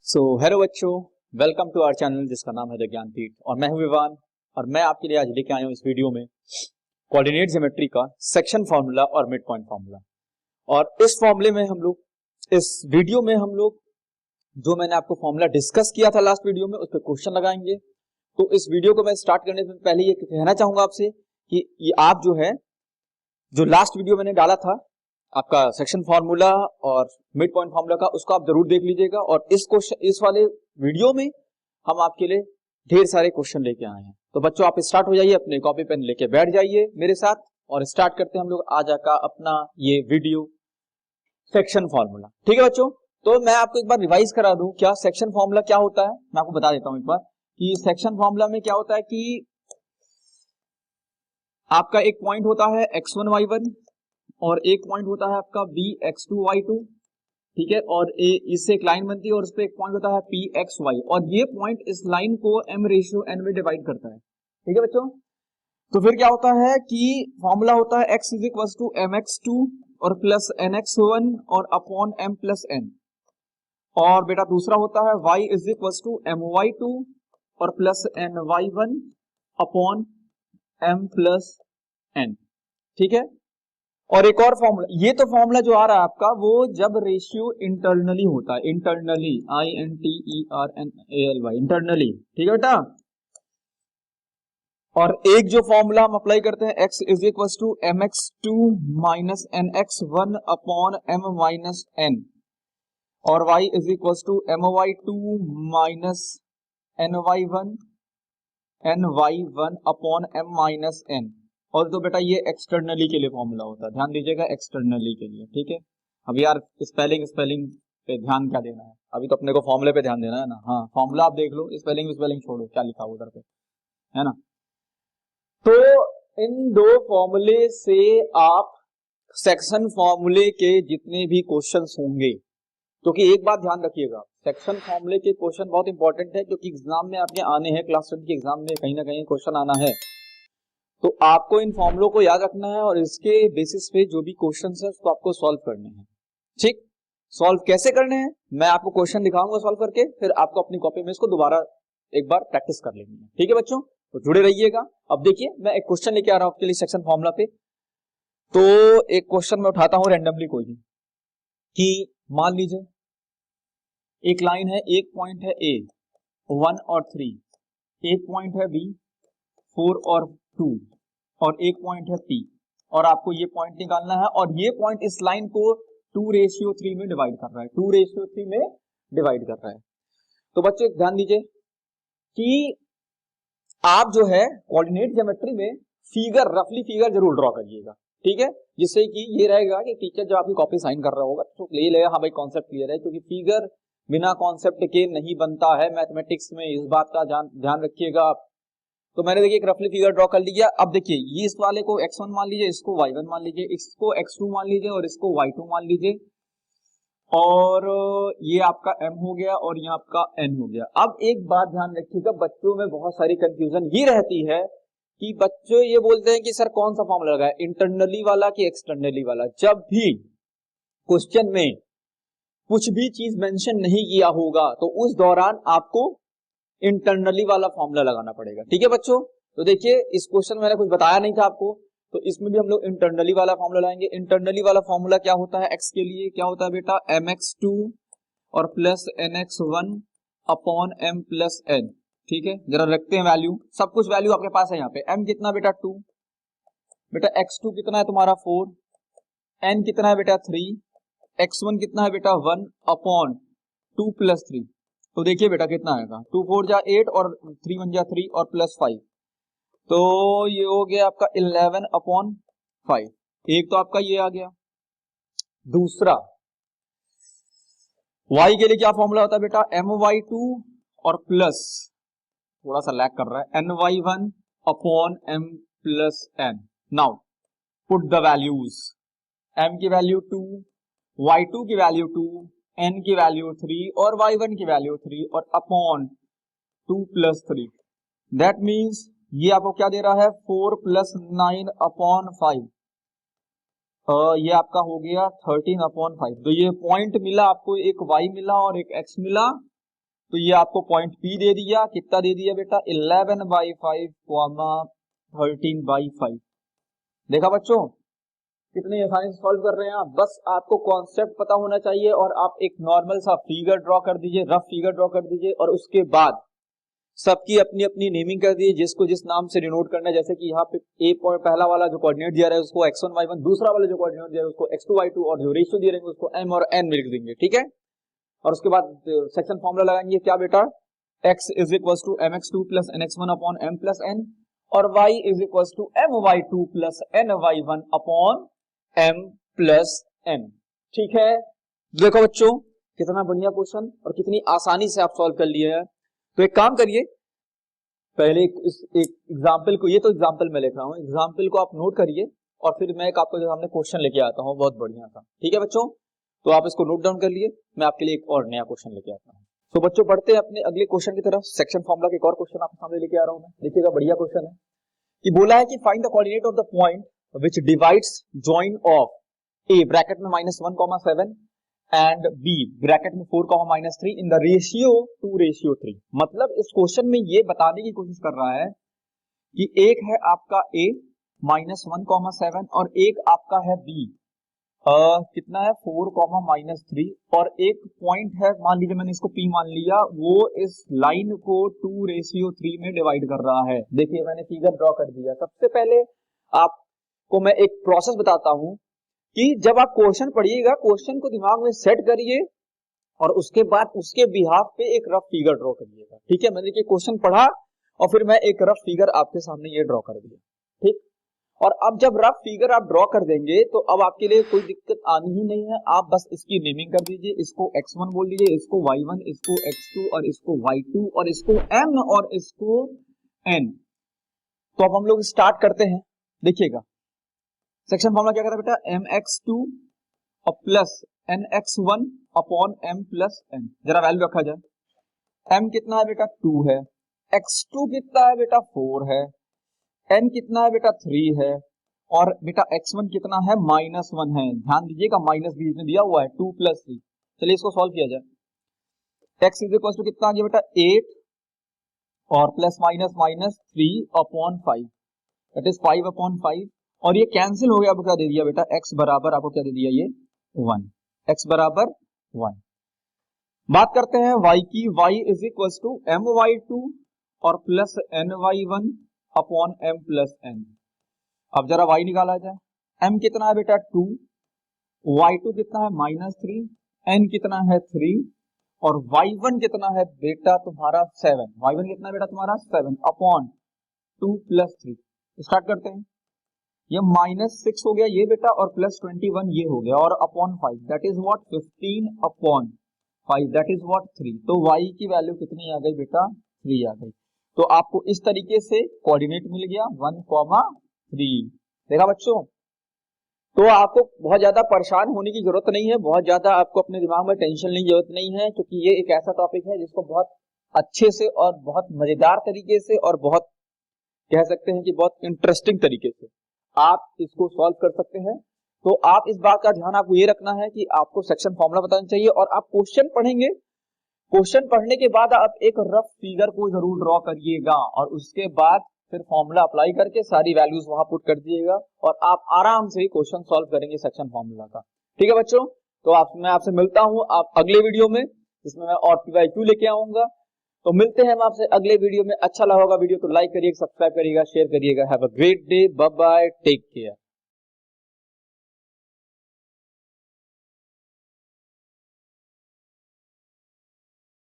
Hello बच्चों, welcome to our channel जिसका नाम है द ज्ञानपीठ और मैं हूं विवान। और मैं आपके लिए आज लेके आया हूं इस वीडियो में कोऑर्डिनेट ज्योमेट्री का सेक्शन फार्मूला और मिड पॉइंट फार्मूला। और इस फार्मूले में हम लोग इस वीडियो में जो मैंने आपको फार्मूला डिस्कस किया था लास्ट वीडियो में, उस पर क्वेश्चन लगाएंगे। तो इस वीडियो को मैं स्टार्ट करने से पहले ये कहना चाहूंगा आपसे कि ये आप जो लास्ट वीडियो मैंने डाला था आपका सेक्शन फार्मूला और मिड पॉइंट फार्मूला का, उसको आप जरूर देख लीजिएगा। और इस वाले वीडियो में हम आपके लिए ढेर सारे क्वेश्चन लेके आए हैं। तो बच्चों आप स्टार्ट हो जाइए, अपने कॉपी पेन लेके बैठ जाइए मेरे साथ और स्टार्ट करते हैं हम लोग आज का अपना ये वीडियो सेक्शन फार्मूला। ठीक है बच्चों, तो मैं आपको एक बार रिवाइज करा दूं क्या सेक्शन फार्मूला क्या होता है। मैं आपको बता देता हूं एक बार कि सेक्शन फार्मूला में क्या होता है कि आपका एक पॉइंट होता है x1 y1 और एक पॉइंट होता है आपका b x2 y2, ठीक है। और इससे एक लाइन बनती है और उस पर एक पॉइंट होता है p x y और ये पॉइंट इस लाइन को m/n में डिवाइड करता है, ठीक है बच्चों। तो फिर क्या होता है कि फॉर्मूला होता है x is equal to mx2 और प्लस nx1 और अपॉन m प्लस n। और बेटा दूसरा होता है y is equal to my2 और plus ny1 upon m plus n, ठीक है। और एक और फॉर्मूला, ये तो फॉर्मूला जो आ रहा है आपका वो जब रेशियो इंटरनली होता है, इंटरनली INTERNALY इंटरनली, ठीक है बेटा। और एक जो फॉर्मूला हम अप्लाई करते हैं x is equal to mx2 minus nx1 upon m minus n और y is equal to my2 minus ny1 upon m minus n। और तो बेटा ये एक्सटर्नली के लिए फॉर्मूला होता है, ध्यान दीजिएगा एक्सटर्नली के लिए, ठीक है। अब यार स्पेलिंग पे ध्यान क्या देना है, अभी तो अपने को फॉर्मूले पे ध्यान देना है ना। हाँ फॉर्मूला आप देख लो, स्पेलिंग छोड़ो क्या लिखा हुआ उधर पे, है ना। तो इन दो फॉर्मूले से आप सेक्शन फॉर्मूले के जितने भी क्वेश्चंस होंगे, क्योंकि एक बात ध्यान रखिएगा, सेक्शन फॉर्मूले के क्वेश्चन बहुत इंपॉर्टेंट है क्योंकि एग्जाम में आपके आने हैं, क्लास 10 के एग्जाम में कहीं ना कहीं क्वेश्चन आना है। तो आपको इन फॉर्मूलों को याद रखना है और इसके बेसिस पे जो भी क्वेश्चंस है उसको आपको सॉल्व करने हैं, ठीक। सॉल्व कैसे करने हैं मैं आपको क्वेश्चन दिखाऊंगा सॉल्व करके, फिर आपको अपनी कॉपी में इसको दोबारा एक बार प्रैक्टिस कर लेनी है, ठीक है बच्चों। तो जुड़े रहिएगा। अब देखिए मैं एक क्वेश्चन लेके आ रहा हूं आपके लिए सेक्शन फॉर्मूला पे। तो एक क्वेश्चन मैं उठाता हूं रैंडमली कोई भी, कि मान लीजिए एक लाइन है, एक पॉइंट है A 1 और 3, एक पॉइंट है B 4 और 2 और एक पॉइंट है P और आपको ये पॉइंट निकालना है। और ये पॉइंट इस लाइन को 2:3 में डिवाइड कर रहा है, 2:3 में डिवाइड कर रहा है। तो बच्चों ध्यान दीजिए कि आप जो है कोऑर्डिनेट ज्योमेट्री में रफली फिगर जरूर ड्रॉ करिएगा, ठीक है। जिससे कि ये रहेगा कि टीचर जब आपकी कॉपी साइन कर रहा होगा तो ले लेगा हाँ भाई कॉन्सेप्ट क्लियर है, क्योंकि फिगर बिना कॉन्सेप्ट के नहीं बनता है मैथमेटिक्स में, इस बात का ध्यान रखिएगा आप। तो मैंने देखिए एक रफली फिगर ड्रॉ कर लिया। अब देखिए ये इस वाले को x1 मान लीजिए, इसको y1 मान लीजिए, इसको x2 मान लीजिए और इसको y2 मान लीजिए। और ये आपका m हो गया और ये आपका n हो गया। अब एक बात ध्यान रखिएगा, बच्चों में बहुत सारी कंफ्यूजन ये रहती है कि बच्चों ये बोलते हैं कि सर कौन सा फॉर्मूला लगा है, इंटरनली वाला कि एक्सटर्नली वाला। जब भी क्वेश्चन में कुछ भी चीज मेंशन नहीं किया होगा तो उस दौरान आपको इंटरनली वाला फॉर्मूला लगाना पड़ेगा, ठीक है बच्चों। तो देखिए इस क्वेश्चन में मैंने कुछ बताया नहीं था आपको, तो इसमें भी हम लोग इंटरनली वाला फॉर्मूला लाएंगे। इंटरनली वाला फॉर्मूला क्या होता है, x के लिए क्या होता है बेटा, mx2 और plus nx1 upon m plus n, ठीक है। जरा रखते हैं वैल्यू, सब कुछ वैल्यू आपके पास है यहाँ पे। m कितना बेटा 2, बेटा x2 कितना है तुम्हारा 4, n कितना है बेटा 3, x1 कितना है बेटा 1 अपॉन 2 प्लस 3। तो देखिए बेटा कितना आएगा, 2 4 जा 8 और 3 1 जा 3 और प्लस 5, तो ये हो गया आपका 11 अपॉन 5। एक तो आपका ये आ गया। दूसरा y के लिए क्या फॉर्मूला होता है बेटा, my2 और प्लस, थोड़ा सा लैग कर रहा है, ny1 upon m plus n। Now put the values, m की वैल्यू 2, y2 की वैल्यू 2, n की वैल्यू 3 और y1 की वैल्यू 3 और अपॉन 2 प्लस 3। दैट मीन्स ये आपको क्या दे रहा है, 4 प्लस 9 अपॉन 5, ये आपका हो गया 13 अपॉन 5। तो ये पॉइंट मिला आपको, एक y मिला और एक x मिला तो ये आपको पॉइंट P दे दिया, कितना दे दिया बेटा 11/5, 13/5। देखा बच्चों कितनी आसानी से सॉल्व कर रहे हैं आप। बस आपको कॉन्सेप्ट पता होना चाहिए और आप एक नॉर्मल सा फिगर ड्रॉ कर दीजिए, रफ फिगर ड्रॉ कर दीजिए और उसके बाद सबकी अपनी अपनी नेमिंग कर दीजिए, जिसको जिस नाम से डिनोट करना है। जैसे कि यहाँ पे ए पॉइंट पहला वाला जो कोऑर्डिनेट दिया रहा है उसको x1 y1, दूसरा वाला जो कोऑर्डिनेट दिया है उसको x2 y2 और जो रेशियो दिए रहेंगे उसको m और n लिख देंगे, ठीक है। और उसके बाद सेक्शन फॉर्मूला लगाएंगे क्या बेटा, x is equal to mx2 plus nx1 upon m plus n और y is equal to my2 plus ny1 upon m plus n, ठीक है। देखो बच्चों कितना बढ़िया क्वेश्चन और कितनी आसानी से आप सॉल्व कर लिए हैं। तो एक काम करिए, पहले एक एग्जाम्पल को, ये तो एग्जाम्पल मैं लिख रहा हूँ, एग्जाम्पल को आप नोट करिए और फिर मैं एक आपको जो हमने क्वेश्चन लेके आता हूँ बहुत बढ़िया सा, ठीक है बच्चों। तो आप इसको नोट डाउन कर लिए, मैं आपके लिए एक और नया क्वेश्चन लेके आता हूँ। तो बच्चों बढ़ते हैं अपने अगले क्वेश्चन की तरफ। सेक्शन फॉर्मूला के एक और क्वेश्चन आपके सामने लेके आ रहा हूँ मैं, देखिएगा बढ़िया क्वेश्चन है कि बोला है कि find the coordinate of the point which divides join of A bracket में -1,7 एंड बी ब्रैकेट में 4,-3 इन द रेशियो 2:3। मतलब इस क्वेश्चन में ये बताने की कोशिश कर रहा है कि एक है आपका a -1,7 और एक आपका है b कितना है 4,-3 और एक पॉइंट है, मान लीजिए मैंने इसको p मान लिया, वो इस लाइन को 2:3 में डिवाइड कर रहा है। देखिए मैंने फिगर ड्रॉ कर दिया। सबसे पहले आपको मैं एक प्रोसेस बताता हूं कि जब आप क्वेश्चन पढ़िएगा, क्वेश्चन को दिमाग में सेट करिए और उसके बाद उसके बिहाफ पे एक रफ फिगर ड्रॉ करिएगा, ठीक है। मैंने क्वेश्चन पढ़ा और फिर मैं एक रफ फिगर आपके सामने ये ड्रॉ कर दिया, ठीक। और अब जब रफ फिगर आप ड्रॉ कर देंगे तो अब आपके लिए कोई दिक्कत आनी ही नहीं है। आप बस इसकी नेमिंग कर दीजिए, इसको x1 बोल दीजिए, इसको y1, इसको x2 और इसको y2 और इसको m और इसको n। तो अब हम लोग स्टार्ट करते हैं। देखिएगा सेक्शन फॉर्मूला क्या कहता है बेटा, mx2 और plus nx1 upon m plus n। जरा वैल्यू रखा जाए। m कितना है बेटा 2 है, x2 कितना है बेटा 4 है, n कितना है बेटा 3 है और बेटा x1 कितना है -1 है। ध्यान दीजिएगा माइनस बीच में दिया हुआ है 2 + 3। चलिए इसको सॉल्व किया जाए। x इज इक्वल टू कितना आ गया बेटा 8 और प्लस माइनस 3/5 दैट इज 5/5 और ये कैंसिल हो गया। आपको क्या दे दिया बेटा x बराबर, आपको क्या दे दिया ये 1, x बराबर 1। बात करते हैं y की, y is equal to my2 और plus ny1 upon m plus n। अब जरा y निकाला जाए। m कितना है बेटा 2, y2 कितना है -3, n कितना है 3 और y1 कितना है बेटा तुम्हारा 7। y1 कितना है बेटा तुम्हारा 7 अपॉन 2 + 3। स्टार्ट करते हैं। ये -6 हो गया ये बेटा और प्लस 21 ये हो गया और upon 5 that is what 15/5 that is what 3। तो y की वैल्यू कितनी आ गई बेटा 3 आ गई। तो आपको इस तरीके से कोऑर्डिनेट मिल गया 1,3। देखा बच्चों, तो आपको बहुत ज्यादा परेशान होने की जरूरत नहीं है, बहुत ज्यादा आपको अपने दिमाग में टेंशन लेने की जरूरत नहीं है, क्योंकि ये एक ऐसा टॉपिक है जिसको बहुत अच्छे से और बहुत मजेदार तरीके से और बहुत कह सकते हैं कि बहुत इंटरेस्टिंग तरीके से आप इसको सॉल्व कर सकते हैं। तो आप इस बात का ध्यान आपको ये रखना है कि आपको सेक्शन फॉर्मूला बताना चाहिए और आप क्वेश्चन पढ़ेंगे। क्वेश्चन पढ़ने के बाद आप एक रफ फिगर को जरूर ड्रॉ करिएगा और उसके बाद फिर फॉर्मूला अप्लाई करके सारी वैल्यूज वहां पुट कर दीजिएगा और आप आराम से क्वेश्चन सॉल्व करेंगे सेक्शन फॉर्मूला का, ठीक है बच्चों। तो मैं आपसे मिलता हूं आप अगले वीडियो में, जिसमें मैं और PYQ लेके आऊंगा। तो मिलते हैं हम आपसे अगले वीडियो में। अच्छा लगा होगा वीडियो तो लाइक करिएगा, सब्सक्राइब करिएगा, शेयर करिएगा। Have a great day, bye bye, take care.